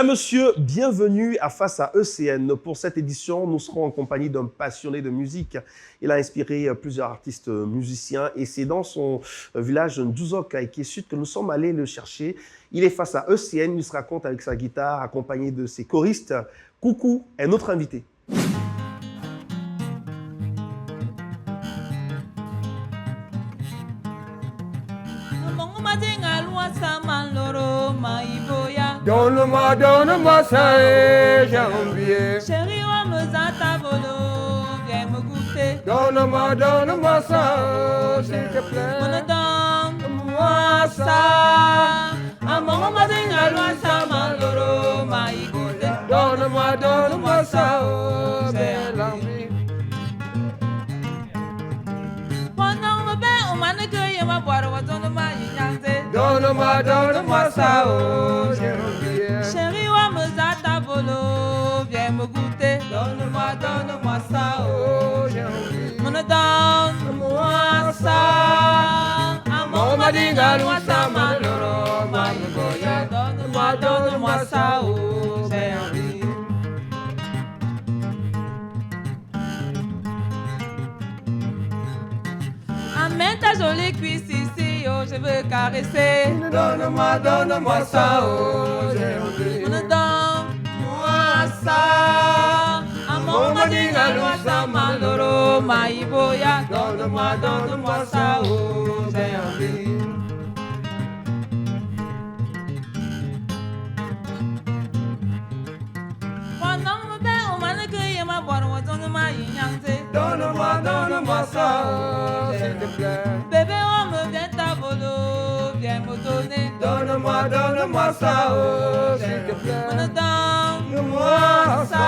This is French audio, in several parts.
Mesdames, Messieurs, bienvenue à Face à ECN. Pour cette édition, nous serons en compagnie d'un passionné de musique. Il a inspiré plusieurs artistes musiciens et c'est dans son village Nduzok, à Eke Sud, que nous sommes allés le chercher. Il est face à ECN, il se raconte avec sa guitare, accompagné de ses choristes. Coucou est notre invité. Donne-moi ça et j'ai envie. Chérie, on me zata volo, viens me goûter. Donne-moi ça, s'il te plaît. Donne-moi ça. Amon ma dinga loin ça maloro ma igute. Donne-moi ça, oh, belle amie. Pendant me bain, on m'a négocié ma boire, on donne ma yignante. Donne-moi ça, oh, j'ai envie. Chérie, on me zata volo, viens me goûter. Donne-moi ça, Oh, j'ai envie. donne-moi ça. Amon ma dinga loin ça maloro ma igute. Donne-moi ça, oh, j'ai envie. Amène ta jolie cuisse ici, oh, je veux caresser. Donne-moi ça, oh, j'ai envie. Donne-moi ça. Amon ma dinga loin ça maloro ma iboya. Donne-moi ça, oh, j'ai envie. Pendant me bain, on m'a négocié ma boire, on donne ma yignante. Donne-moi ça, oh, s'il te plaît. Bébé, on me vient ta volo, viens me donner. Donne-moi ça, oh, s'il te plaît. Donne-moi ça.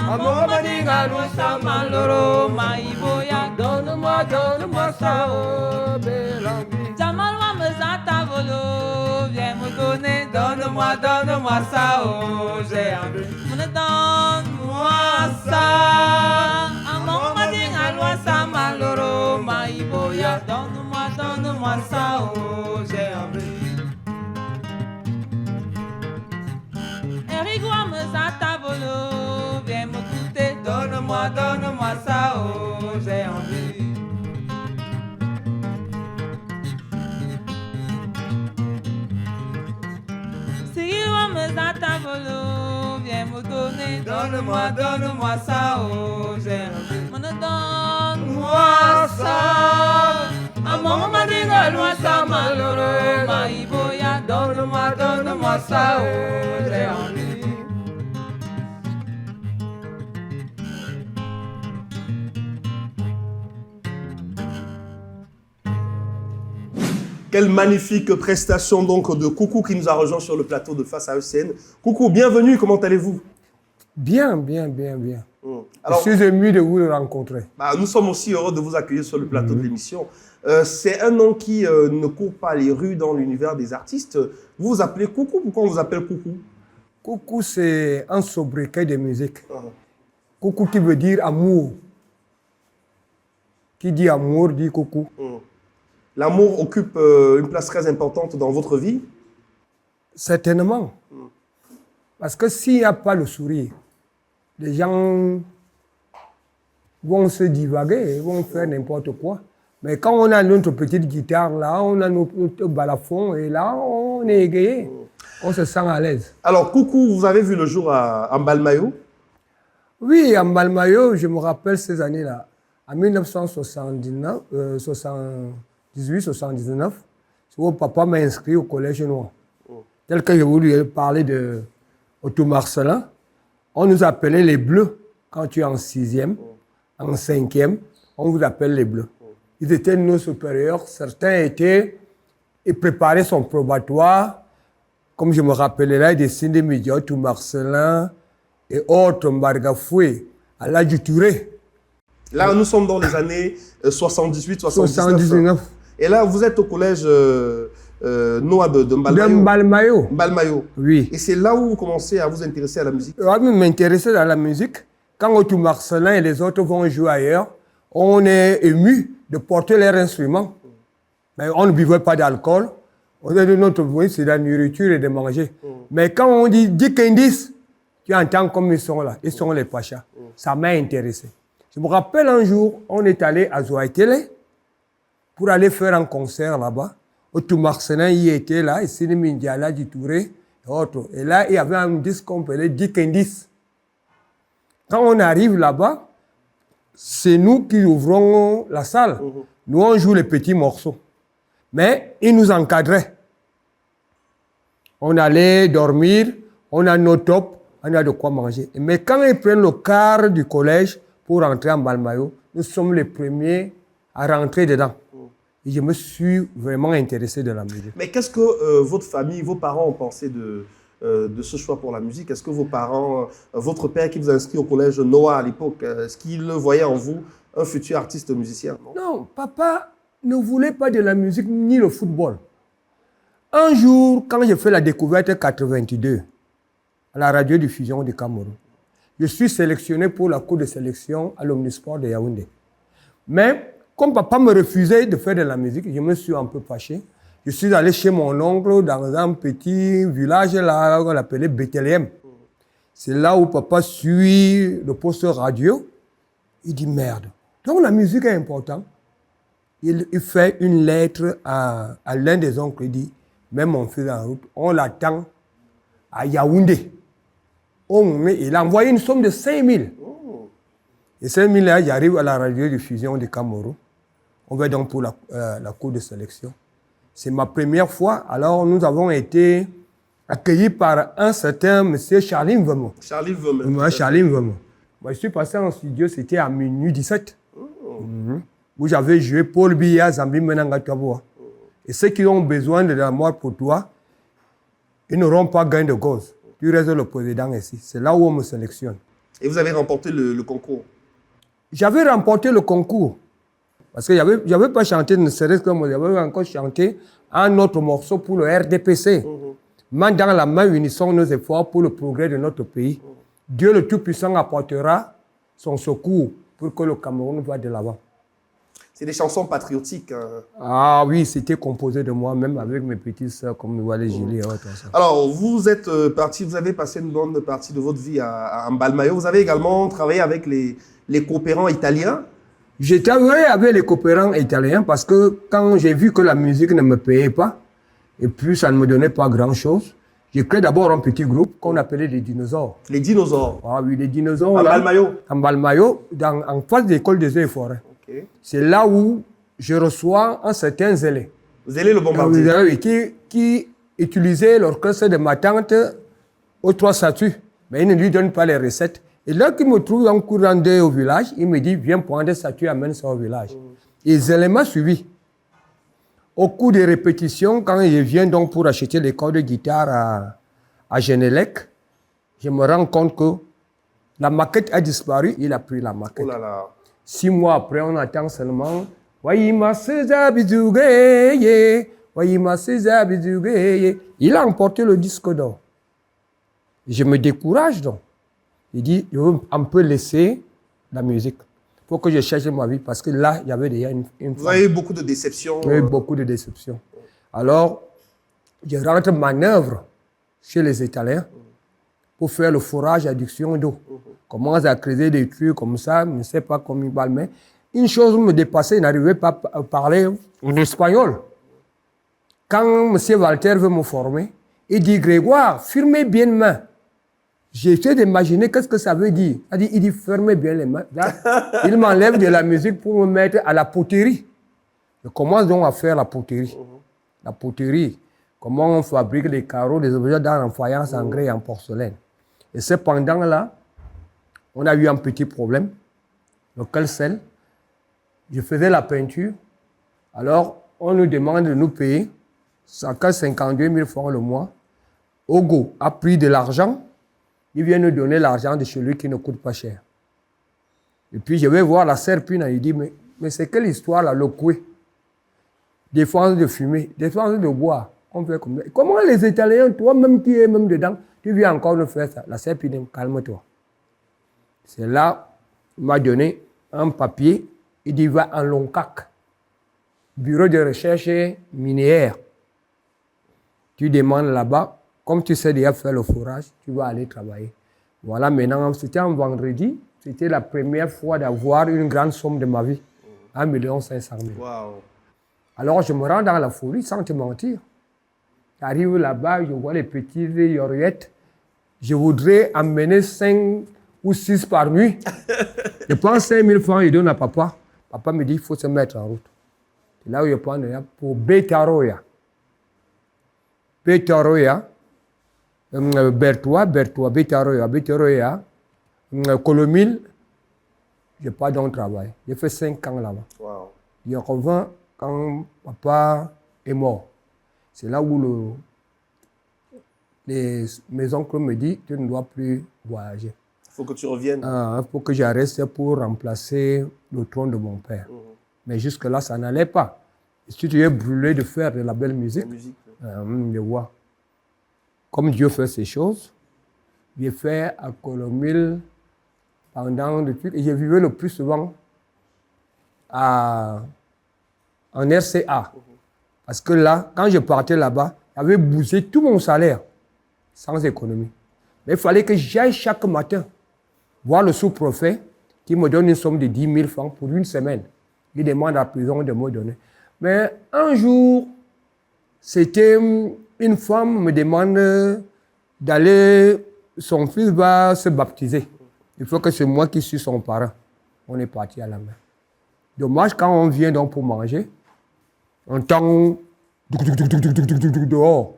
Amon ma dinga loin ça maloro ma iboya. Donne-moi ça, oh, belle amie. Jamal wa me zata volo, viens me donner. Donne-moi ça, oh, j'ai envie. Donne-moi ça. Amon ma dinga loin ça maloro ma iboya. Donne-moi ça, oh, j'ai envie. Eric wa me zata volo, viens me goûter. Donne-moi ça, oh, j'ai envie. Si wa me zata volo, viens me donner. Donne-moi ça, oh, j'ai envie. Donne-moi ça. Amon ma dinga loin ça maloro ma iboya. Donne-moi ça, oh, j'ai envie. Quelle magnifique prestation donc de Coucou qui nous a rejoint sur le plateau de Face à ECN. Coucou, bienvenue, comment allez-vous? Bien. Alors, Je suis ému de vous rencontrer. nous sommes aussi heureux de vous accueillir sur le plateau de l'émission. C'est un nom qui ne court pas les rues dans l'univers des artistes. Vous vous appelez Coucou, pourquoi on vous appelle Coucou? Coucou, c'est un sobriquet de musique. Coucou qui veut dire amour. Qui dit amour dit coucou. L'amour occupe une place très importante dans votre vie? Certainement. Parce que s'il n'y a pas le sourire, les gens vont se divaguer, vont faire n'importe quoi. Mais quand on a notre petite guitare là, on a notre balafon et là, on est égayé. On se sent à l'aise. Alors, Coucou, vous avez vu le jour à Mbalmayo? Oui, à Mbalmayo, je me rappelle ces années-là. En 1979, 78-79, mon papa m'a inscrit au collège noir. Tel que je voulais parler de Otto Marcelin, on nous appelait les Bleus. Quand tu es en 6e, en 5e, on vous appelle les Bleus. Ils étaient nos supérieurs. Certains étaient et préparaient son probatoire. Comme je me rappelais là, des signes des médias, Otto Marcelin et autres, Mbargafoué, Aladji Touré. Là, nous sommes dans les années 78-79. 79. Et là, vous êtes au collège Noah de Mbalmayo. De Mbalmayo. Mbalmayo. Oui. Et c'est là où vous commencez à vous intéresser à la musique? Je m'intéresser à la musique. Quand Otto Marcelin et les autres vont jouer ailleurs, on est ému de porter leurs instruments. Mais on ne buvait pas d'alcool, On a dit notre bruit, c'est la nourriture et de manger. Mais quand on dit Dikendis, tu entends comme ils sont là. Ils sont les Pachas. Ça m'a intéressé. Je me rappelle un jour, on est allé à Zouaïtele pour aller faire un concert là-bas. Otou Marcelin y était là, et Sini Diala du Touré et autres. Et là, il y avait un disque qu'on appelait Dikendis. Quand on arrive là-bas, c'est nous qui ouvrons la salle. Nous, on joue les petits morceaux. Mais ils nous encadraient. On allait dormir, on a nos tops, on a de quoi manger. Mais quand ils prennent le quart du collège pour rentrer en Balmayo, nous sommes les premiers à rentrer dedans. Et je me suis vraiment intéressé de la musique. Mais qu'est-ce que votre famille, vos parents ont pensé de ce choix pour la musique? Est-ce que vos parents, votre père qui vous a inscrit au collège Noah à l'époque, est-ce qu'il voyait en vous un futur artiste musicien? Non, papa ne voulait pas de la musique ni le football. Un jour, quand j'ai fait la découverte 82 à la radiodiffusion du Cameroun, je suis sélectionné pour la cour de sélection à l'Omnisport de Yaoundé. Mais comme papa me refusait de faire de la musique, je me suis un peu fâché. Je suis allé chez mon oncle dans un petit village là, qu'on appelait Bethléem. C'est là où papa suit le poste radio. Il dit merde. Donc la musique est importante. Il fait une lettre à l'un des oncles. Il dit, même mon fils en route, on l'attend à Yaoundé. Il a envoyé une somme de 5 000. Et 5 000 là, j'arrive à la radiodiffusion du Cameroun. On va donc pour la cour de sélection. C'est ma première fois. Alors, nous avons été accueillis par un certain monsieur Charlie Mvemo. Charlie Mvemo. Charlie Mvemo. Moi, je suis passé en studio, c'était à minuit 17. Où j'avais joué Paul Biya, Zambi Menanga Taboua. Et ceux qui ont besoin de la mort pour toi, ils n'auront pas gain de cause. Tu restes le président ici. C'est là où on me sélectionne. Et vous avez remporté le concours? J'avais remporté le concours. Parce que je n'avais pas chanté, ne serait-ce que moi, j'avais encore chanté un autre morceau pour le RDPC. Main dans la main, unissons nos efforts pour le progrès de notre pays. Dieu le Tout-Puissant apportera son secours pour que le Cameroun va de l'avant. C'est des chansons patriotiques. Ah oui, c'était composé de moi, même avec mes petites sœurs comme Wale Gili et autres. Alors, vous êtes parti, vous avez passé une bonne partie de votre vie à Mbalmayo. Vous avez également travaillé avec les coopérants italiens. J'ai travaillé avec les coopérants italiens parce que quand j'ai vu que la musique ne me payait pas, et puis ça ne me donnait pas grand-chose, j'ai créé d'abord un petit groupe qu'on appelait les dinosaures. Les dinosaures? Ah oui, les dinosaures. À Mbalmayo? À Mbalmayo, en face de l'école des eaux et forêts. Okay. C'est là où je reçois un certain Zélé. Zélé le bombardier? Qui utilisait l'orchestre de ma tante aux 3 statuts. Mais il ne lui donne pas les recettes. Et là qu'il me trouve en courant au village, il me dit, viens prendre des statues, amène ça au village. Et Zélé m'a suivi. Au cours des répétitions, quand je viens donc pour acheter les cordes de guitare à Genelec, je me rends compte que la maquette a disparu, il a pris la maquette. Oh là là. 6 mois après, on attend seulement il a emporté le disque d'or. Je me décourage donc. Il dit, je veux un peu laisser la musique. Il faut que je cherche ma vie parce que là, il y avait déjà une Vous avez eu beaucoup de déceptions. J'ai eu beaucoup de déceptions. Alors, je rentre manœuvre chez les Italiens pour faire le forage adduction d'eau. Commence à creuser des trucs comme ça, je ne sais pas comment il parle, mais une chose me dépassait, il n'arrivait pas à parler en espagnol. Quand M. Walter veut me former, il dit, Grégoire, fermez bien les mains. J'ai essayé d'imaginer qu'est-ce que ça veut dire. Il dit, fermez bien les mains. Là, il m'enlève de la musique pour me mettre à la poterie. Je commence donc à faire la poterie. La poterie, comment on fabrique les carreaux, les objets d'art en faïence, en grès et en porcelaine. Et cependant là, on a eu un petit problème. Le calcel, je faisais la peinture. Alors, on nous demande de nous payer 52 000 francs le mois. Ogo a pris de l'argent. Il vient nous donner l'argent de celui qui ne coûte pas cher. Et puis, je vais voir la Serpine. Il dit, mais c'est quelle histoire là, le coué? Défense de fumer, défense de boire. On fait comme ça. Comment les Italiens, toi-même qui es même dedans, tu viens encore nous faire ça? La Serpine, calme-toi. C'est là, il m'a donné un papier. Il dit, va en Loncac, bureau de recherche minière. Tu demandes là-bas, comme tu sais déjà faire le fourrage, tu vas aller travailler. Voilà, maintenant, c'était un vendredi. C'était la première fois d'avoir une grande somme de ma vie. 1 500 000. Waouh. Alors, je me rends dans la forêt sans te mentir. J'arrive là-bas, je vois les petites oreillettes. Je voudrais amener 5 ou 6 par nuit. Je prends 5 000 francs et donne à papa. Papa me dit, il faut se mettre en route. C'est là où je prends pour Betaroya. Betaroya, Bertois, Betaroya, Colomil. Je n'ai pas de travail. J'ai fait 5 ans là-bas. Wow. Je reviens quand papa est mort. C'est là où mes oncles me disent, tu ne dois plus voyager. Il faut que tu reviennes. Il faut que j'arrête pour remplacer le trône de mon père. Mais jusque-là, ça n'allait pas. Si tu es brûlé de faire de la belle musique, je vois. Comme Dieu fait ces choses, j'ai fait à Colomil pendant le truc. Et j'ai vécu le plus souvent en RCA. Parce que là, quand je partais là-bas, j'avais bousillé tout mon salaire sans économie. Mais il fallait que j'aille chaque matin voir le sous-préfet qui me donne une somme de 10 000 francs pour une semaine. Il demande à la prison de me donner. Mais un jour, c'était une femme me demande d'aller, son fils va se baptiser. Il faut que c'est moi qui suis son parent. On est parti à la main. Dommage, quand on vient donc pour manger, on entend dehors.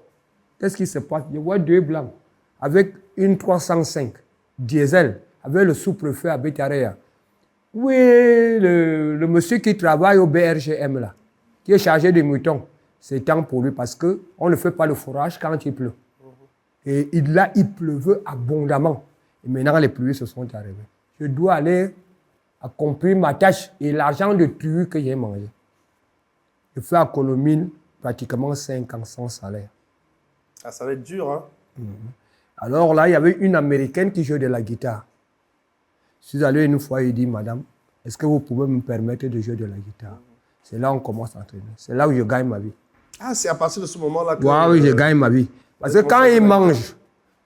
Qu'est-ce qui se passe? Je vois 2 blancs avec une 305 diesel, avec le sous-préfet à Betaroya. Oui, le monsieur qui travaille au BRGM là, qui est chargé des moutons, c'est temps pour lui parce qu'on ne fait pas le fourrage quand il pleut. Et là, il pleuvait abondamment. Et maintenant, les pluies se sont arrivées. Je dois aller accomplir ma tâche et l'argent de truie que j'ai mangé. Je fais à Colomine pratiquement 5 ans sans salaire. Ah, ça va être dur, hein? Alors là, il y avait une Américaine qui jouait de la guitare. Je suis allé une fois et dit, madame, est-ce que vous pouvez me permettre de jouer de la guitare? C'est là où on commence à entraîner. C'est là où je gagne ma vie. Ah, c'est à partir de ce moment-là que... Oui, je gagne ma vie. Parce que quand ils mangent,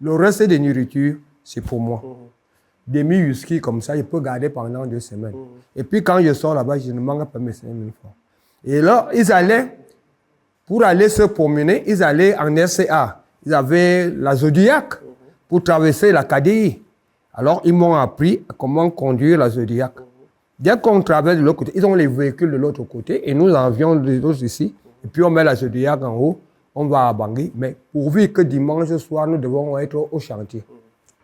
le reste de nourriture, c'est pour moi. Demi-whisky comme ça, je peux garder pendant 2 semaines. Et puis quand je sors là-bas, je ne manque pas mes 5 000 francs. Et là, ils allaient, pour aller se promener, ils allaient en RCA. Ils avaient la Zodiac pour traverser la KDI. Alors, ils m'ont appris comment conduire la Zodiac. Dès qu'on traverse de l'autre côté, ils ont les véhicules de l'autre côté et nous avions les autres ici. Et puis, on met la Zodiac en haut, on va à Bangui. Mais pourvu que dimanche soir, nous devons être au chantier.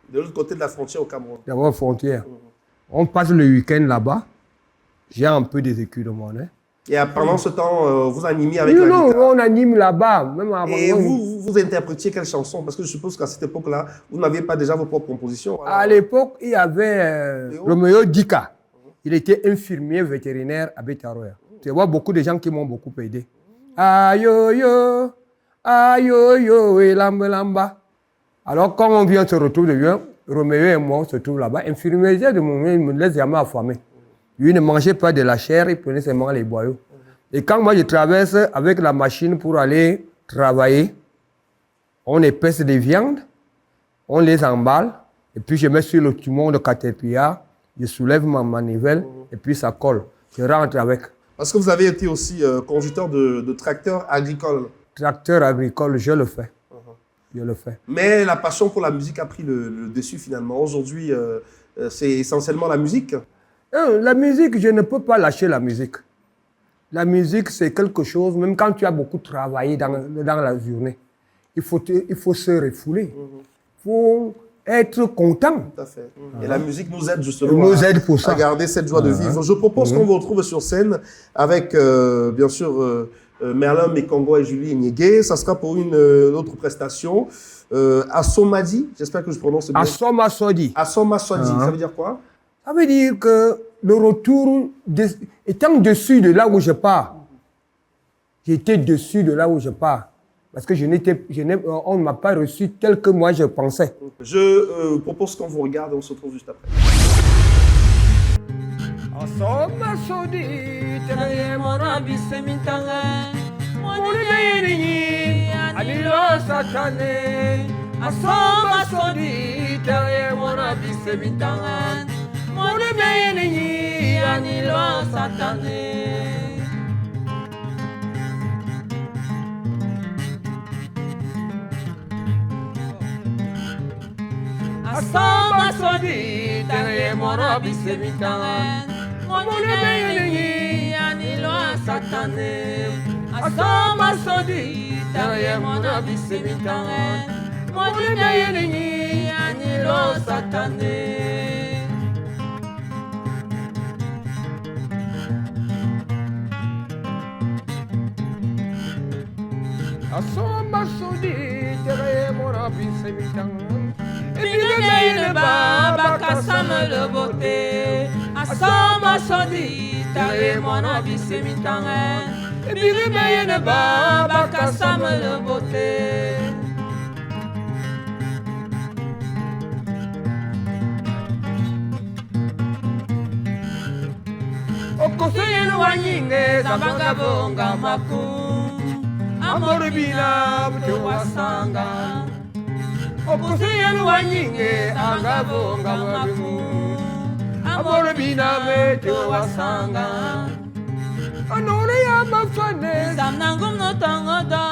De l'autre côté de la frontière au Cameroun. De la frontière. On passe le week-end là-bas. J'ai un peu des écus de monnaie. Et pendant ce temps, vous animez avec la non, guitare. on anime là-bas. Même avant, et vous interprétiez quelle chanson? Parce que je suppose qu'à cette époque-là, vous n'aviez pas déjà vos propres compositions. Alors... À l'époque, il y avait Roméo Dika. Il était infirmier vétérinaire à Betaroya. Tu vois beaucoup de gens qui m'ont beaucoup aidé. Ayo yo, et lamba. Alors quand on vient se retrouver de lui, Roméo et moi on se trouvent là-bas. Infirmier de mon il me laisse jamais affamer. Lui ne mangeait pas de la chair, il prenait seulement les boyaux. Et quand moi je traverse avec la machine pour aller travailler, on épaisse des viandes, on les emballe, et puis je mets sur le timon de Caterpillar, je soulève ma manivelle, et puis ça colle. Je rentre avec. Parce que vous avez été aussi conducteur de tracteur agricole. Tracteur agricole, je le fais. Je le fais. Mais la passion pour la musique a pris le dessus finalement. Aujourd'hui, c'est essentiellement la musique. La musique, je ne peux pas lâcher la musique. La musique, c'est quelque chose, même quand tu as beaucoup travaillé dans la journée, il faut se refouler. Il faut être content. Tout à fait. Et la musique nous aide justement à garder cette joie de vivre. Je propose qu'on vous retrouve sur scène avec, bien sûr, Merlin Mekongo et Julie Nyege. Ça sera pour une autre prestation. Assomadi, j'espère que je prononce bien. Assomasodi. Assomasodi, ça veut dire quoi? Ça veut dire que le retour, étant dessus de là où je pars, j'étais dessus de là où je pars. Parce que on ne m'a pas reçu tel que moi je pensais. Je propose qu'on vous regarde et on se retrouve juste après. Assomasodi, Anilo Satane, Asoma Sodi, Tere Mona Bisevitangan, Mona Bayeni, Anilo Satane. Asoma Sodi, Tere Mona Bisevitangan, Mona Bayeni, Anilo Satane. Asoma Sodi, Tere Mona Bisevitangan, Mona Bayeni, Anilo Satane. Asoma Sodi, Tere Mona Bisevitangan. Bigene baba kasame le beauté. Asoma Sodi, Tere Mona Bisevitangan. Bigene baba kasame le beauté. Okoseye no wanyinge zabanga bonga maku. Amoribina mtu wasanga. Okoseye no wanyinge zabanga bonga maku. Amoribina mtu wasanga. Anore ya mafane, Samnangum no tangoda.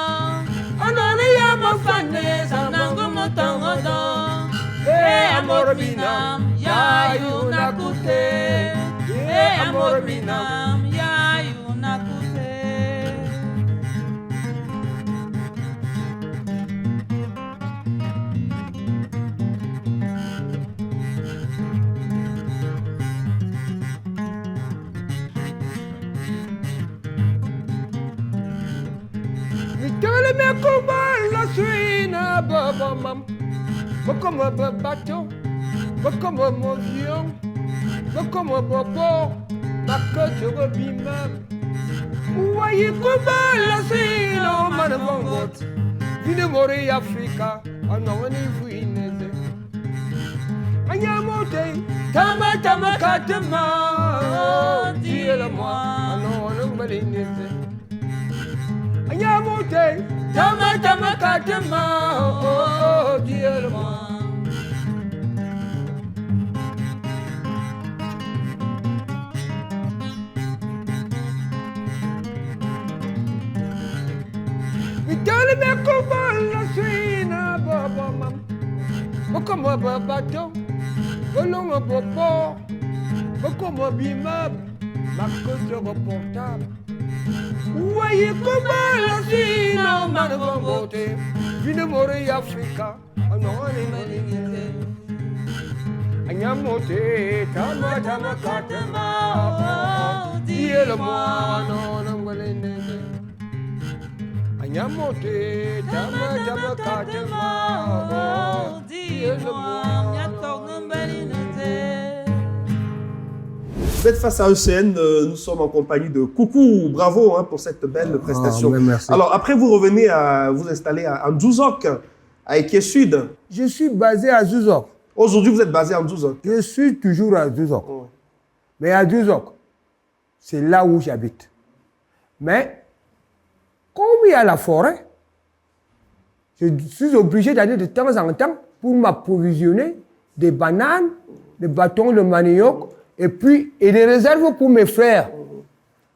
Anone ya mafane, samnangum no tangoda. Amor binam, ya yunakute. Amor binam, ya yunakute. Vitale me kuma la suina baba mam. Bakoma babato, bakoma movion, bakoma bobo, bakato bimam. Uwayi kuma la suina manavongot. Vine mori Afrika, anawani fuineze. Anyamote, tama tama katama, diela moi, anawani malineze. Anyamote, Tama tama katama, oh, dear moi. Vitale me kuma la suina baba mam. Bakoma babato, bolongo bobo, bakoma bimab, makoto portable. Uwayi kuma la suina manavongote, vine mori Afrika, anawani malineze. Anyamote, tama tama katama, diela moi, anawani malineze. Anyamote, tama tama katama, diela moi. Vous êtes face à ECN, nous sommes en compagnie de Coucou, bravo pour cette belle prestation. Merci. Alors après vous revenez à vous installer à Ndzouzok, à Eke Sud. Je suis basé à Zouzok. Aujourd'hui vous êtes basé à Ndzouzok. Je suis toujours à Zouzok. Oh. Mais à Zouzok, c'est là où j'habite. Mais, comme il y a la forêt, je suis obligé d'aller de temps en temps pour m'approvisionner des bananes, des bâtons de manioc et des réserves pour mes frères.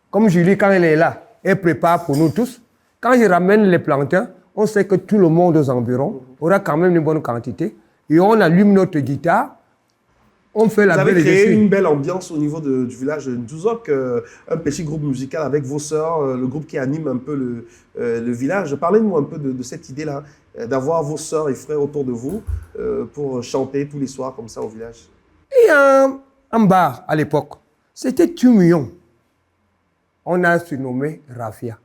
Comme Julie, quand elle est là, elle prépare pour nous tous. Quand je ramène les plantains, on sait que tout le monde aux environs aura quand même une bonne quantité. Et on allume notre guitare, on fait la Vous avez belle créé dessus. une belle ambiance au niveau du village de Ndzouzok, un petit groupe musical avec vos sœurs, le groupe qui anime un peu le village. Parlez-nous un peu de cette idée-là, d'avoir vos sœurs et frères autour de vous pour chanter tous les soirs comme ça au village. Et un bar à l'époque, c'était Tumuyon. On a surnommé Rafia.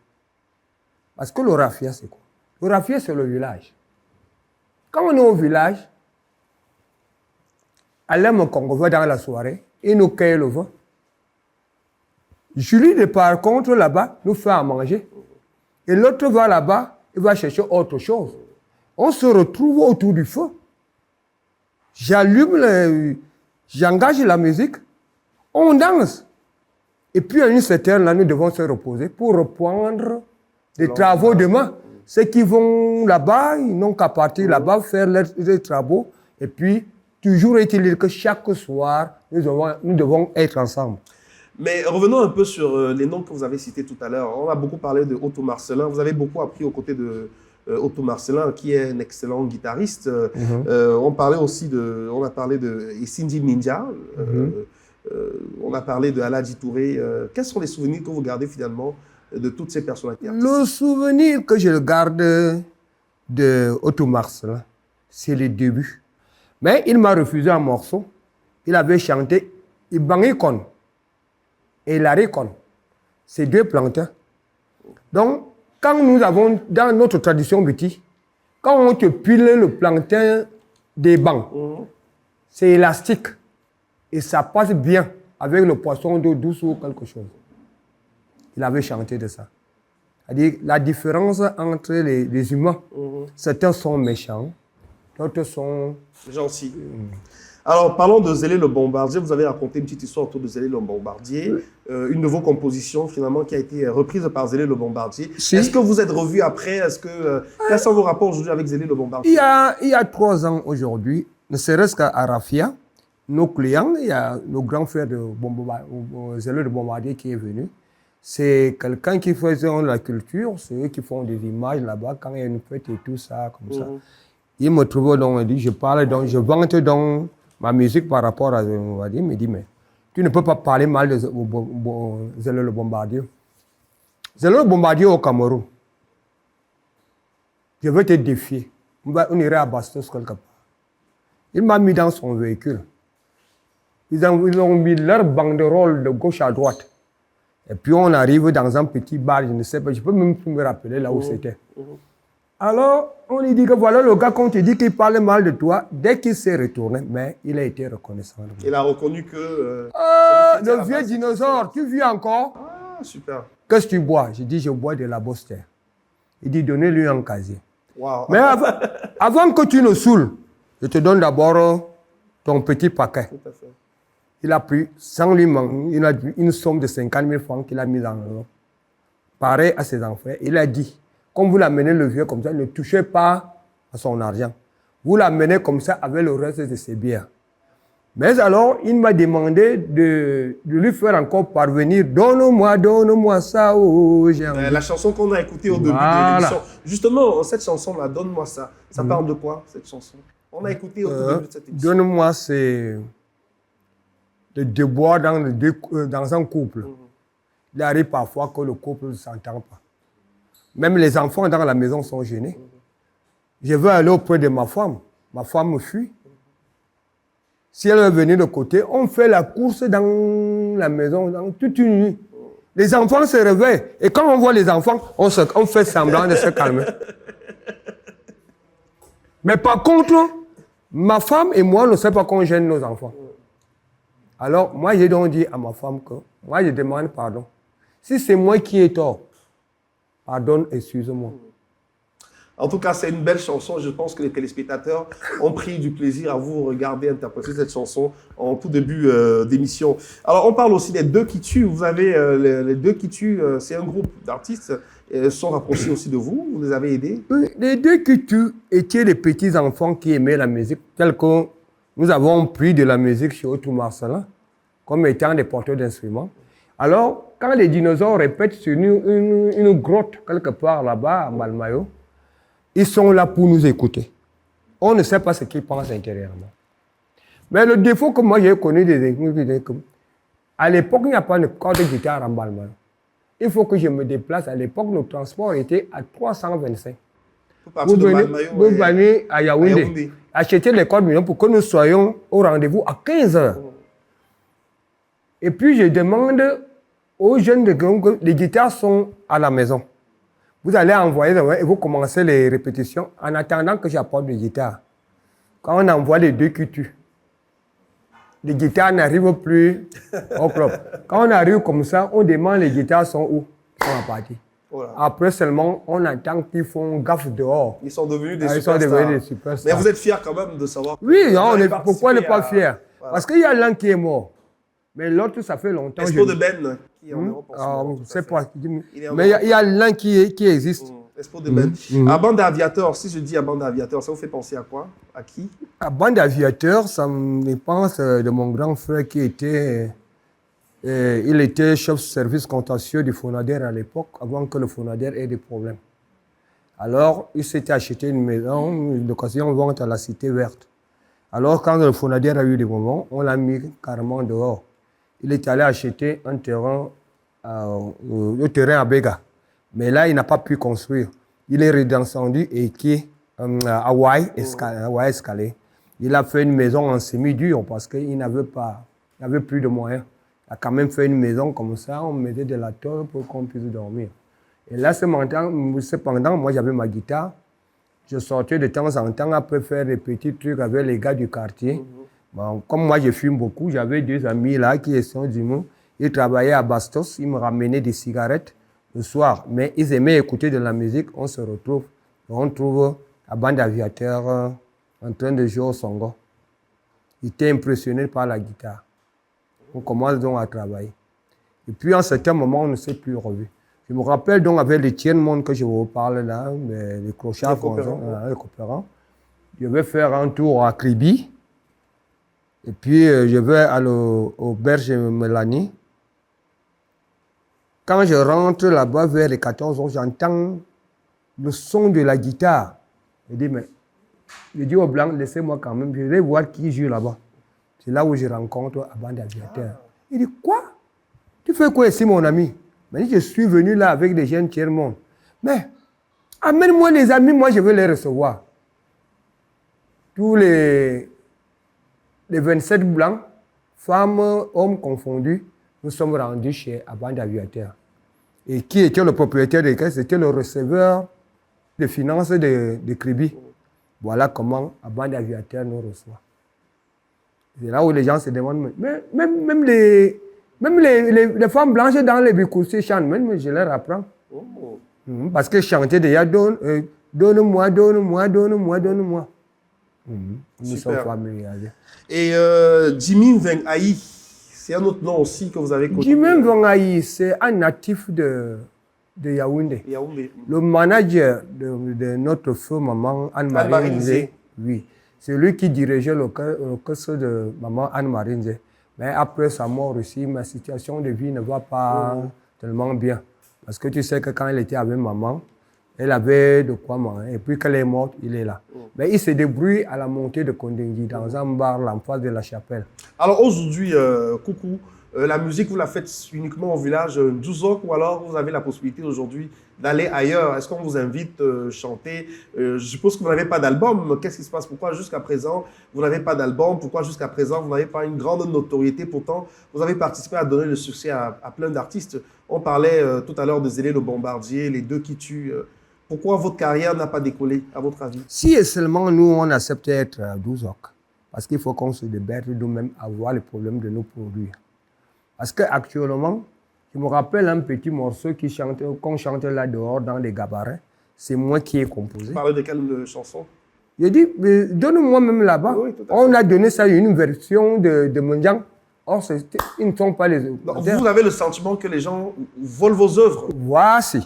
Parce que le Rafia, c'est quoi? Le Rafia, c'est le village. Quand on est au village, Alain Congo va dans la soirée et nous cueille le vin. Julie, par contre, là-bas, nous fait à manger. Et l'autre va là-bas, il va chercher autre chose. On se retrouve autour du feu. J'engage la musique, on danse. Et puis à une certaine heure, nous devons se reposer pour reprendre les travaux demain. Ceux qui vont là-bas, ils n'ont qu'à partir là-bas, faire leurs travaux. Et puis, toujours est-il que chaque soir, nous devons être ensemble. Mais revenons un peu sur les noms que vous avez cités tout à l'heure. On a beaucoup parlé de Otto Marcellin. Vous avez beaucoup appris aux côtés de Otto Marcellin, qui est un excellent guitariste. On a parlé de Cindy Ninja. On a parlé de Aladji Touré. Quels sont les souvenirs que vous gardez finalement de toutes ces personnalités artistiques? Le souvenir que je garde de Otto Marcellin, c'est les débuts. Mais il m'a refusé un morceau. Il avait chanté Ibangikon et Larikon. C'est 2 plantains. Donc, quand nous avons, dans notre tradition biti, quand on te pile le plantain des bancs, c'est élastique. Et ça passe bien avec le poisson d'eau douce ou quelque chose. Il avait chanté de ça. C'est-à-dire la différence entre les humains. Certains sont méchants, d'autres sont gentils. Alors, parlons de Zélé le Bombardier. Vous avez raconté une petite histoire autour de Zélé le Bombardier. Une de vos compositions, finalement, qui a été reprise par Zélé le Bombardier. Si. Est-ce que vous êtes revu après? Quels sont vos rapports aujourd'hui avec Zélé le Bombardier? Il y a 3 ans aujourd'hui, ne serait-ce qu'à Rafia, nos clients, il y a le grand frère de Zélé le Bombardier qui est venu. C'est quelqu'un qui faisait de la culture, c'est eux qui font des images là-bas, quand il y a une fête et tout ça, comme ça. Il me trouve donc, il dit, je vante donc ma musique par rapport à Bombardier. Il me dit, mais tu ne peux pas parler mal de Zélé le Bombardier. Zélé le Bombardier au Cameroun. Je veux te défier. On irait à Bastos quelque part. Il m'a mis dans son véhicule. Ils ont mis leur banderole de gauche à droite. Et puis on arrive dans un petit bar, je ne sais pas, je peux même plus me rappeler là où c'était. Alors, on lui dit que voilà le gars qu'on te dit qu'il parle mal de toi, dès qu'il s'est retourné, mais il a été reconnaissant. Il a reconnu que... le vieux dinosaure, tu vis encore? Ah, super. Qu'est-ce que tu bois? J'ai dit, je bois de la Boster. Il dit, donnez-lui un casier. Wow. Mais avant que tu ne saoules, je te donne d'abord ton petit paquet. Tout à fait. Il a pris, sans lui manquer, il a une somme de 50 000 francs qu'il a mis dans l'eau. Pareil à ses enfants. Il a dit, comme vous l'amenez le vieux comme ça, ne touchez pas à son argent. Vous l'amenez comme ça avec le reste de ses biens. Mais alors, il m'a demandé de lui faire encore parvenir, donne-moi ça. La chanson qu'on a écoutée au début de l'émission. Justement, cette chanson-là, donne-moi ça. Ça parle de quoi, cette chanson? On a écouté au début de cette émission. Donne-moi, c'est le déboire dans un couple. Il arrive parfois que le couple ne s'entend pas. Même les enfants dans la maison sont gênés. Je veux aller auprès de ma femme. Ma femme me fuit. Si elle veut venir de côté, on fait la course dans la maison toute une nuit. Les enfants se réveillent. Et quand on voit les enfants, on fait semblant de se calmer. Mais par contre, ma femme et moi ne savons pas qu'on gêne nos enfants. Alors, moi, j'ai donc dit à ma femme que moi, je demande pardon. Si c'est moi qui ai tort, pardonne, excuse-moi. En tout cas, c'est une belle chanson. Je pense que les téléspectateurs ont pris du plaisir à vous regarder interpréter cette chanson en tout début d'émission. Alors, on parle aussi des Deux qui tuent. Vous avez les Deux qui tuent, c'est un groupe d'artistes sont rapprochés aussi de vous. Vous les avez aidés? Les Deux qui tuent étaient les petits-enfants qui aimaient la musique, tels que nous avons pris de la musique chez Otto Marcellin, comme étant des porteurs d'instruments. Alors, quand les dinosaures répètent sur une grotte quelque part là-bas à Malmayo, ils sont là pour nous écouter. On ne sait pas ce qu'ils pensent intérieurement. Mais le défaut que moi j'ai connu à l'époque, il n'y a pas de corps de guitare en Malmayo. Il faut que je me déplace. À l'époque, le transport était à 325. Vous venez à Yaoundé, acheter les cordes pour que nous soyons au rendez-vous à 15 h. Et puis, je demande aux jeunes de Gong que les guitares sont à la maison. Vous allez envoyer et vous commencez les répétitions en attendant que j'apporte les guitares. Quand on envoie les Deux qui tuent, les guitares n'arrivent plus au club. Quand on arrive comme ça, on demande les guitares sont où? Ils sont en partie. Voilà. Après seulement, on entend qu'ils font gaffe dehors. Ils sont devenus des superstars. Mais vous êtes fiers quand même de savoir. Oui, pourquoi ne pas fiers? Voilà. Parce qu'il y a l'un qui est mort. Mais l'autre, ça fait longtemps. Espo de Ben, qui est en Europe en ce moment. Je ne sais pas. Mais il y a l'un qui existe. Expo d'ébène. À Bande Aviateur, si je dis à Bande Aviateur, ça vous fait penser à quoi? À qui? À Bande Aviateur, ça me pense de mon grand frère qui était... il était chef service contentieux du Fonader à l'époque, avant que le Fonader ait des problèmes. Alors, il s'était acheté une maison, une location vente à la Cité Verte. Alors, quand le Fonader a eu des moments, on l'a mis carrément dehors. Il est allé acheter un terrain, le terrain à Béga. Mais là, il n'a pas pu construire. Il est redescendu et qui est à Hawaï Escalé. Il a fait une maison en semi-dur parce qu'il n'avait plus de moyens. Il a quand même fait une maison comme ça, on mettait de la tôle pour qu'on puisse dormir. Et là, cependant, moi j'avais ma guitare. Je sortais de temps en temps après faire des petits trucs avec les gars du quartier. Bon, comme moi je fume beaucoup, j'avais 2 amis là qui sont du monde. Ils travaillaient à Bastos, ils me ramenaient des cigarettes le soir. Mais ils aimaient écouter de la musique, on se retrouve. On trouve à Bande Aviateur en train de jouer au songo. Ils étaient impressionnés par la guitare. On commence donc à travailler. Et puis, à un certain moment, on ne s'est plus revu. Je me rappelle donc avec les tiers-monde que je vous parle là, les clochards, les coopérants. Je vais faire un tour à Kribi. Et puis, je vais à l'auberge Mélanie. Quand je rentre là-bas vers les 14 ans, j'entends le son de la guitare. Je dis au blanc, laissez-moi quand même, je vais voir qui joue là-bas. C'est là où je rencontre à Bande Aviateur. Il dit, quoi? Tu fais quoi ici, mon ami? Il dit, je suis venu là avec des jeunes tiers-monde. Mais, amène-moi les amis, moi je veux les recevoir. Tous les 27 blancs, femmes, hommes confondus, nous sommes rendus chez Bande Aviateur. Et qui était le propriétaire des caisses? C'était le receveur de finances de Kribi. Voilà comment Bande Aviateur nous reçoit. C'est là où les gens se demandent, mais même les femmes blanches dans les bicoursiers chantent, même je leur apprends. Oh. Parce que chanter déjà, donne-moi, donne-moi, donne-moi, donne-moi. Nous sommes familiarisés. Et Jimmy Mveng-Aï, c'est un autre nom aussi que vous avez connu. Jimmy Mveng-Aï, c'est un natif de Yaoundé. Le manager de notre feu maman Anne-Marie Nzé, oui. C'est lui qui dirigeait l'orchestre de maman Anne-Marie Nzé. Mais après sa mort aussi, ma situation de vie ne va pas tellement bien. Parce que tu sais que quand elle était avec maman, elle avait de quoi manger. Et puis qu'elle est morte, il est là. Mais il se débrouille à la montée de Kondengui, dans un bar en face de la chapelle. Alors aujourd'hui, Coucou, la musique, vous la faites uniquement au village Ndjouzok ou alors vous avez la possibilité aujourd'hui d'aller ailleurs? Est-ce qu'on vous invite à chanter? Je suppose que vous n'avez pas d'album. Qu'est-ce qui se passe? Pourquoi jusqu'à présent vous n'avez pas d'album? Pourquoi jusqu'à présent vous n'avez pas une grande notoriété? Pourtant, vous avez participé à donner le succès à plein d'artistes. On parlait tout à l'heure de Zélé le Bombardier, les deux qui tuent. Pourquoi votre carrière n'a pas décollé, à votre avis? Si et seulement nous, on accepte d'être à Ndjouzok. Parce qu'il faut qu'on se débatte nous-mêmes à voir les problèmes de nos produits. Parce qu'actuellement, je me rappelle un petit morceau qu'on chantait là dehors dans les gabarets. C'est moi qui ai composé. Vous parlez de quelle chanson? Je dis, donne-moi même là-bas. Oui, on a donné ça une version de Mondiang. Or, ils ne sont pas les autres. Vous avez le sentiment que les gens volent vos œuvres? Voici.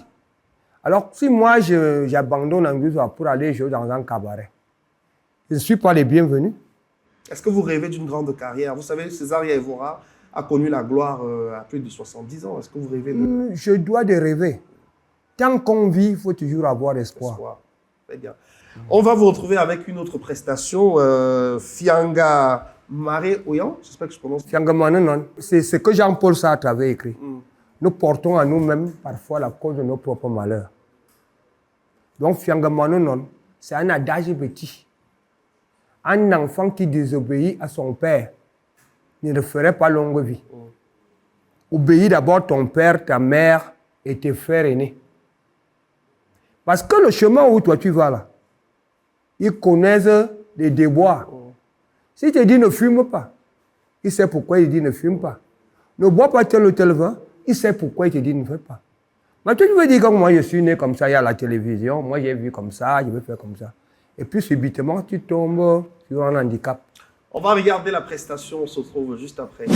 Alors, si moi, j'abandonne Ndjouzok pour aller jouer dans un cabaret, je ne suis pas les bienvenus. Est-ce que vous rêvez d'une grande carrière? Vous savez, César Yaevora a connu la gloire à plus de 70 ans. Est-ce que vous rêvez de... Je dois de rêver. Tant qu'on vit, il faut toujours avoir espoir. Très bien. On va vous retrouver avec une autre prestation, Fianga Mare Oyan, j'espère que je prononce. Fianga Manonon, c'est ce que Jean-Paul Sartre avait écrit. Nous portons à nous-mêmes parfois la cause de nos propres malheurs. Donc Fianga Manonon, c'est un adage petit. Un enfant qui désobéit à son père ne ferait pas longue vie. Obéis d'abord ton père, ta mère et tes frères aînés. Parce que le chemin où toi tu vas là, ils connaissent les déboires. Si tu dis ne fume pas, il sait pourquoi il dit ne fume pas. Ne bois pas tel ou tel vin, il sait pourquoi il te dit ne fais pas. Mais tu veux dire que moi je suis né comme ça, il y a la télévision, moi j'ai vu comme ça, je vais faire comme ça. Et puis subitement tu tombes sur un handicap. On va regarder la prestation, on se retrouve juste après.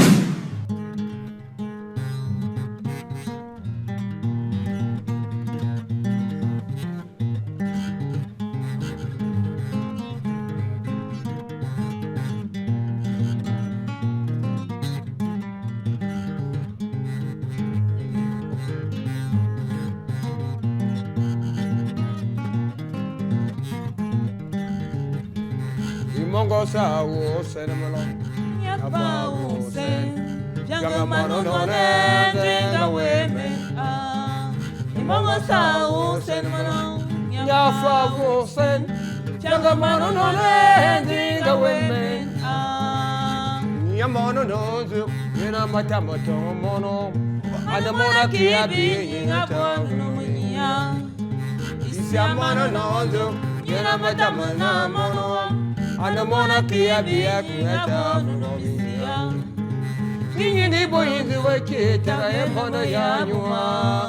Mongo sa wo senemolo. Yapa unsen. Janga mano no ne dinga women. Imongo sa unsen mano. Yafa wo sen. Janga mano no ne dinga women. Yamono no zu. Yena mata mato mono. Ana mona kia bi yinga no munya. Isiamano no zu. Yena mata mana mono. Ana mona kia bi yinga no munya. Kini boy the wake tara e bono ya nyua.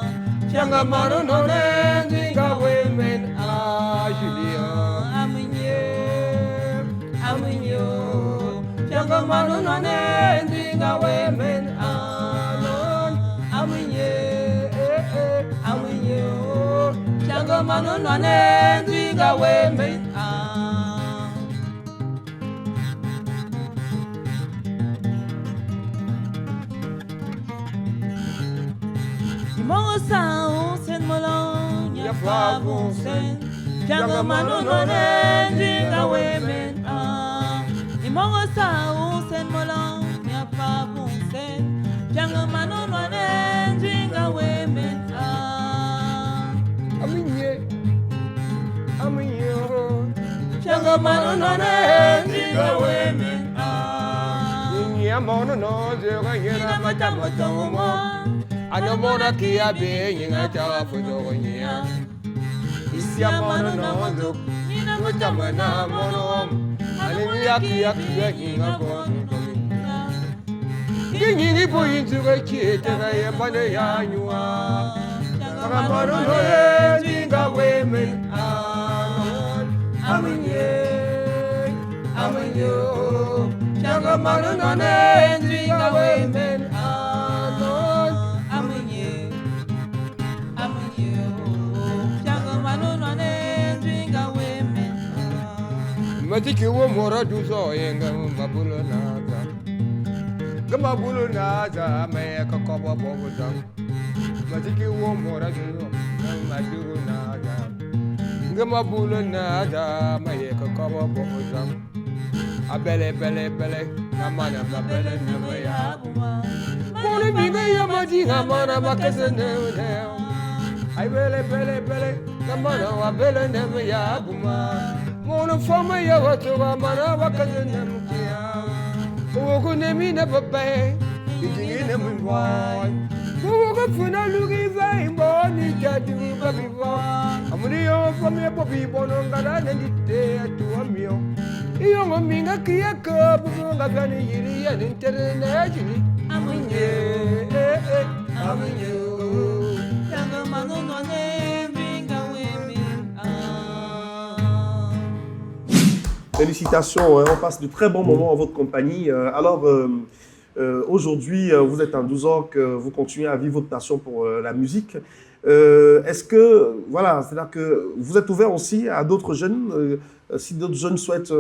Changa mano no ne dinga women Julia. Aminyo. Changa mano no ne dinga women Aminyo. Changa mano no ne dinga women Imongo sao sen molong ya fa sen Janga mano no ne dinga women Imongo sao sen molong ya fa sen Janga mano no ne dinga women Aminyo. Janga mano no ne dinga women Yamono no zu. Yena mata mato mono. Ana mona kia be yinga ta fudo nya. Isiamano no zu. Nina Mata mana mono. Hallelujah kia yinga go. Kini boy zu ke tara e bana ya nyua. Amano no e dinga women Aminyo. Changa mano no ne dinga women Matiki wo mora du so yenga mabulo naza. Gama bulo naza me ka kobo bobo dam. Matiki wo mora du so mabulo naza. Gama bulo naza me ka kobo bobo dam. Abele bele bele namana babele ne ya. Mona biga ya madinga mana makasene ne. Ai bele bele bele namana wabele ne ya buma. Mona fama ya watu wa mana wakazana mkia. Ugo nemi na babe, iti na mwai. Ugo funa lugi vai mboni jadi babi va. Amuni yo fama ya babi bono ngala nandite atu amio. Iyo ngominga kia ko bunga gani yiri ya internet jini. Aminye, aminye. Janga mano no ne dinga women Félicitations, on passe de très bons moments en votre compagnie. Alors, aujourd'hui, vous êtes un Douzoc, vous continuez à vivre votre passion pour la musique. Est-ce que, voilà, c'est-à-dire que vous êtes ouvert aussi à d'autres jeunes, si d'autres jeunes souhaitent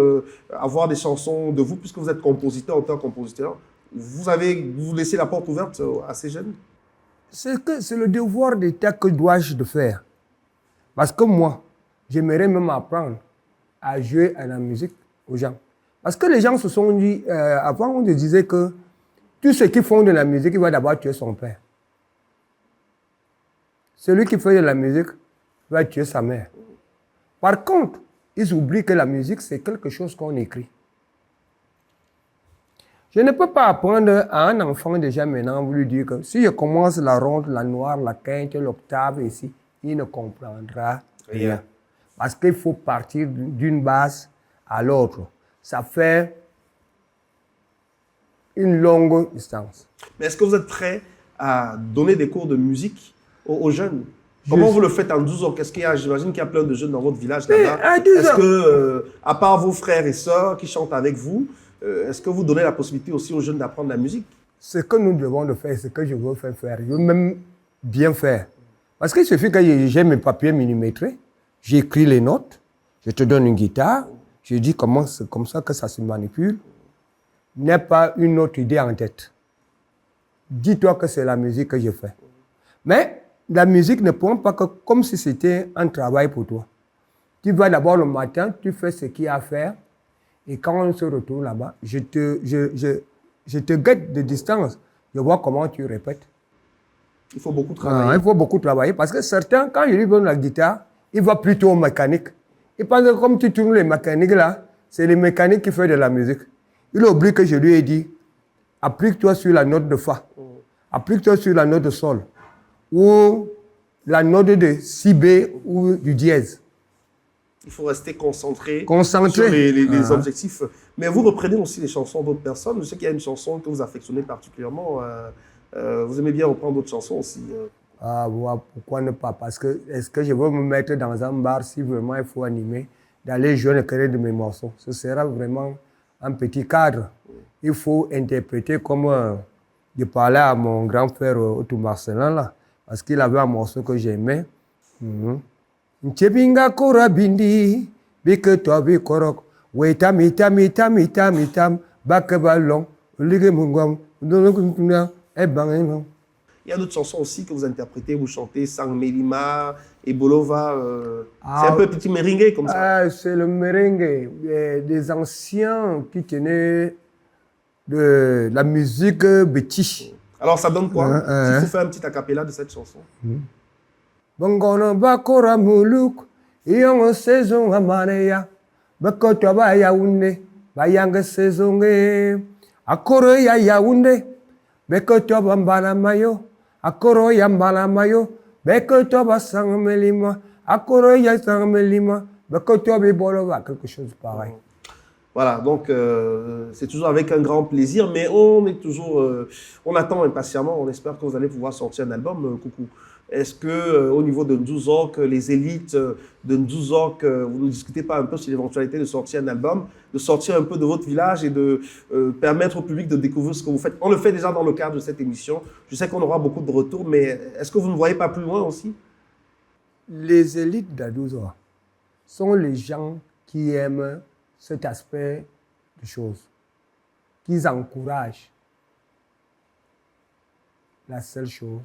avoir des chansons de vous, puisque vous êtes compositeur, auteur, compositeur, vous laissez la porte ouverte à ces jeunes? C'est le devoir d'État que dois-je de faire. Parce que moi, j'aimerais même apprendre à jouer à la musique aux gens. Parce que les gens se sont dit, avant on te disait que tous ceux qui font de la musique, il va d'abord tuer son père. Celui qui fait de la musique va tuer sa mère. Par contre, ils oublient que la musique, c'est quelque chose qu'on écrit. Je ne peux pas apprendre à un enfant déjà maintenant, vous lui dire que si je commence la ronde, la noire, la quinte, l'octave ici, il ne comprendra rien. Parce qu'il faut partir d'une base à l'autre. Ça fait une longue distance. Mais est-ce que vous êtes prêt à donner des cours de musique aux jeunes? Comment vous le faites en 12 ans? Qu'est-ce qu'il y a? J'imagine qu'il y a plein de jeunes dans votre village là-bas. Est-ce que, à part vos frères et sœurs qui chantent avec vous, est-ce que vous donnez la possibilité aussi aux jeunes d'apprendre la musique? Ce que nous devons de faire, ce que je veux faire, je veux même bien faire. Parce qu'il suffit que j'ai mes papiers millimétrés, j'écris les notes, je te donne une guitare, je dis comment c'est comme ça que ça se manipule. N'aie pas une autre idée en tête. Dis-toi que c'est la musique que je fais. Mais la musique ne prend pas que comme si c'était un travail pour toi. Tu vas d'abord le matin, tu fais ce qu'il y a à faire, Et quand on se retrouve là-bas, je te guette de distance. Je vois comment tu répètes. Il faut beaucoup travailler. Il faut beaucoup travailler parce que certains, quand ils lui donnent la guitare, ils vont plutôt au mécanique. Ils pensent que comme tu tournes les mécaniques là, c'est les mécaniques qui font de la musique. Il oublie que je lui ai dit, applique-toi sur la note de Fa, applique-toi sur la note de Sol, ou la note de Si B ou du dièse. Il faut rester concentré sur les objectifs. Mais vous reprenez aussi les chansons d'autres personnes. Je sais qu'il y a une chanson que vous affectionnez particulièrement. Vous aimez bien reprendre d'autres chansons aussi. Ah, pourquoi ne pas? Parce que est-ce que je veux me mettre dans un bar si vraiment il faut animer, d'aller jouer le crédit de mes morceaux? Ce sera vraiment un petit cadre. Il faut interpréter comme je parlais à mon grand frère Otto Marcelin là, parce qu'il avait un morceau que j'aimais. Nchebinga kora bindi, bike tobi korok, weta mitam, bakabalong, lige mungam, ebang. Il y a d'autres chansons aussi que vous interprétez, vous chantez, Sang Melima, Ebolova. C'est un peu petit merengue comme ça. C'est le merengue des anciens qui tenaient de la musique béti. Alors ça donne quoi? Il faut faire un petit acapella de cette chanson. Bongono bakora muluk, iyongo saison amaneya, bakoto ba yaounde, bayanga saison akoro ya yaounde, bakoto bambana mayo, akoro ya mbana mayo, bakoto ba sangmelima, akoro ya sangmelima, bakoto bi bolova, quelque chose pareil. Voilà, donc c'est toujours avec un grand plaisir, mais on est toujours, on attend impatiemment, on espère que vous allez pouvoir sortir un album, Coucou. Est-ce que au niveau de Ndzouzok, les élites de Ndzouzok, vous ne discutez pas un peu sur l'éventualité de sortir un album, de sortir un peu de votre village et de permettre au public de découvrir ce que vous faites? On le fait déjà dans le cadre de cette émission. Je sais qu'on aura beaucoup de retours, mais est-ce que vous ne voyez pas plus loin aussi? Les élites d'Adouzoa sont les gens qui aiment cet aspect de choses, qu'ils encouragent. La seule chose,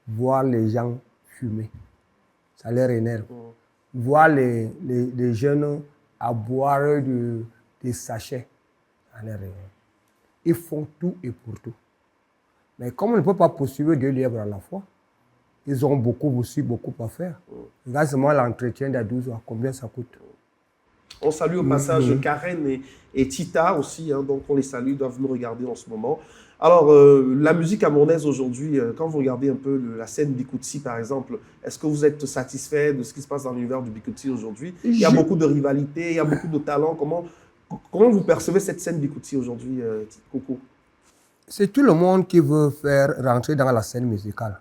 voir les gens fumer, ça leur énerve. Voir les jeunes à boire des sachets, ça leur énerve. Ils font tout et pour tout. Mais comme on ne peut pas poursuivre deux lièvres à la fois, ils ont beaucoup à faire. Regarde seulement l'entretien d'Adouzoa, combien ça coûte. On salue au passage Karen et Tita aussi, hein, donc on les salue, ils doivent nous regarder en ce moment. Alors, la musique camerounaise aujourd'hui, quand vous regardez un peu la scène Bikuti par exemple, est-ce que vous êtes satisfait de ce qui se passe dans l'univers du Bikuti aujourd'hui? Il y a beaucoup de rivalité, il y a beaucoup de talent. Comment vous percevez cette scène Bikuti aujourd'hui, Coco? C'est tout le monde qui veut faire rentrer dans la scène musicale.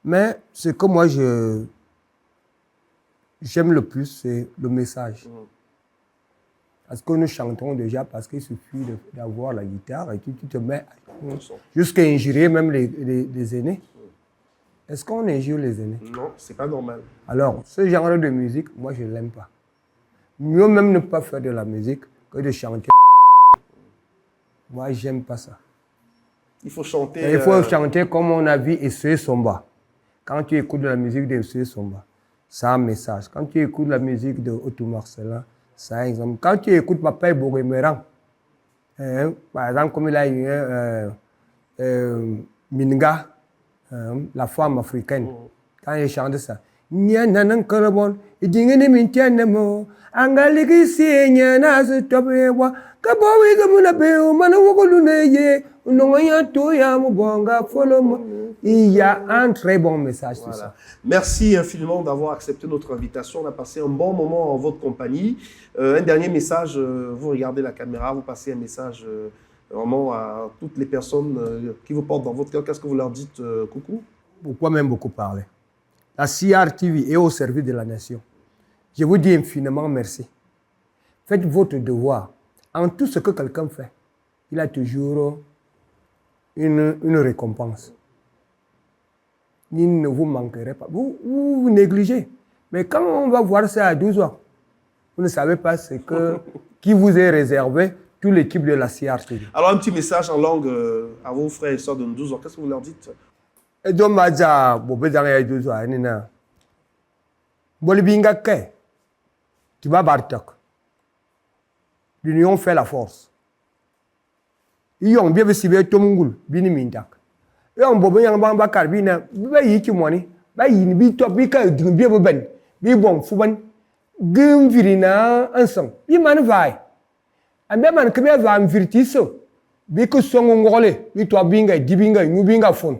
Mais ce que moi j'aime le plus, c'est le message. Parce que nous chantons déjà, parce qu'il suffit d'avoir la guitare et tu te mets jusqu'à injurier même les aînés. Est-ce qu'on injure les aînés? Non, c'est pas normal. Alors, ce genre de musique, moi, je ne l'aime pas. Mieux même ne pas faire de la musique que de chanter. Moi, j'aime pas ça. Il faut chanter... Il faut chanter comme on a vu Essoué Somba. Quand tu écoutes de la musique d'Essoué Somba, ça a un message. Quand tu écoutes la musique de Otto Marcelin, ça a un exemple. Quand tu écoutes Papa Boréméran, par exemple, comme il a eu Minga, la femme africaine, quand il chante ça, Nyanan Kolobon, il dit Mintianemo, Angaliki Siena, Topewa, Kabowi Gamunabeo, Manawoluneye, Noyato Mubonga, follow. Il y a un très bon message sur ça. Merci infiniment d'avoir accepté notre invitation. On a passé un bon moment en votre compagnie. Un dernier message, vous regardez la caméra, vous passez un message vraiment à toutes les personnes qui vous portent dans votre cœur. Qu'est-ce que vous leur dites, Coucou? Pourquoi même beaucoup parler? La CRTV est au service de la nation. Je vous dis infiniment merci. Faites votre devoir. En tout ce que quelqu'un fait, il a toujours une récompense. Il ne vous manquerait pas. Vous négligez. Mais quand on va voir ça à 12 ans, vous ne savez pas ce qui vous est réservé, toute l'équipe de la CRTV. Alors, un petit message en langue à vos frères et sœurs de 12 ans. Qu'est-ce que vous leur dites? Bolibinga ke, tu vas bartok. L'union fait la force. Yon bien sibe tomungul bini mintak. Yon bobo yang bang bakar bina ba yi ki moni ba yi ni bi top bi ka dun bi ben bi bon fuban gum virina ensemble bi man vai. Ambe man kebe va virtiso bi ko songo ngole bi to binga dibinga nyubinga fon.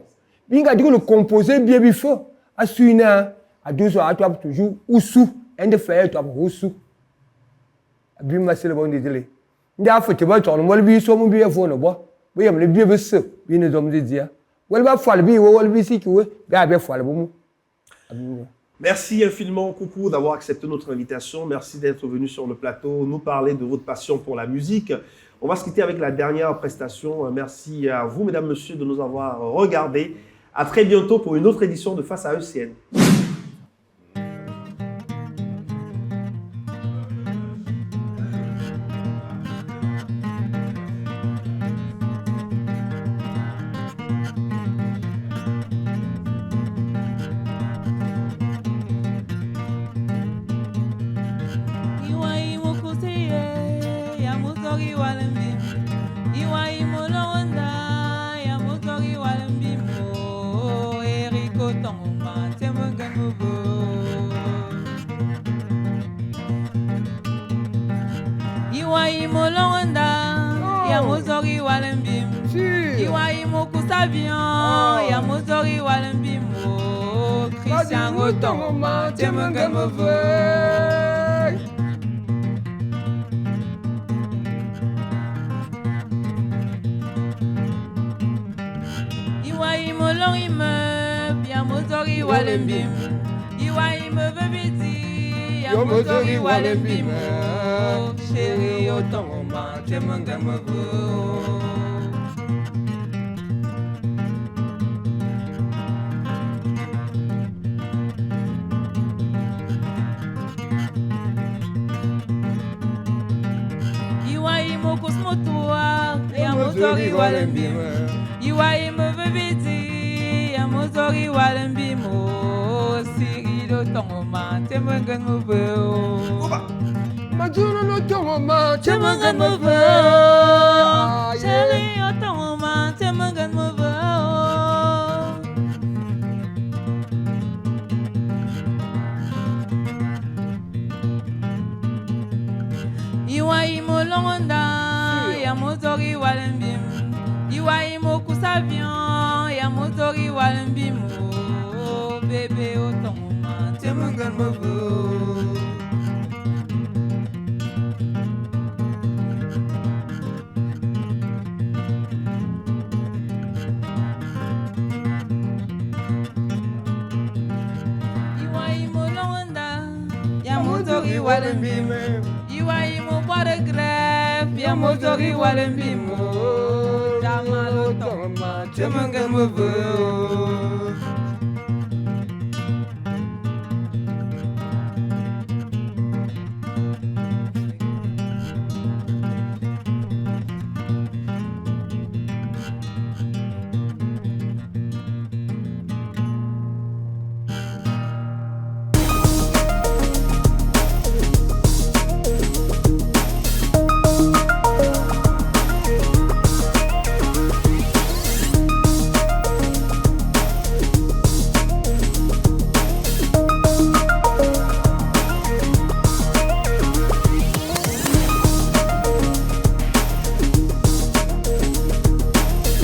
Binga diko le composer bien bi fo asuina a 2 heures à toi toujours ousu ende faire toi ousu. Bi masele bon désolé. Ndia fete ba ton mo bi so mo bi fo no bo bo yam le bi be se bi ne dom de dia wel ba fal bi wo wel bi si ki we ga be fal bo mu. Merci infiniment, Coucou, d'avoir accepté notre invitation. Merci d'être venu sur le plateau, nous parler de votre passion pour la musique. On va se quitter avec la dernière prestation. Merci à vous, mesdames, messieurs, de nous avoir regardés. À très bientôt pour une autre édition de Face à ECN. Christian Otoma, Iwai molong immeuble, ya motori walembim. Iwai me bebiti, ya motori walembim. Chéri Otoma, ya motori walembim. Iwai me bebiti, ya motori walembim. Siri do tongoma, temengan mo bo. Majuro no tongoma, temengan mo bo. Siri do tongoma, temengan mo bo. Iwai mo longonda, ya motori walembim. Iwai mo kusavion, ya motori walembim. Bébé otongoma, temengan mo bo. Iwai mo longonda, ya motori walembim. Iwai mo boire greffe, ya motori walembim. Tamalo tongoma, temengan mo bo.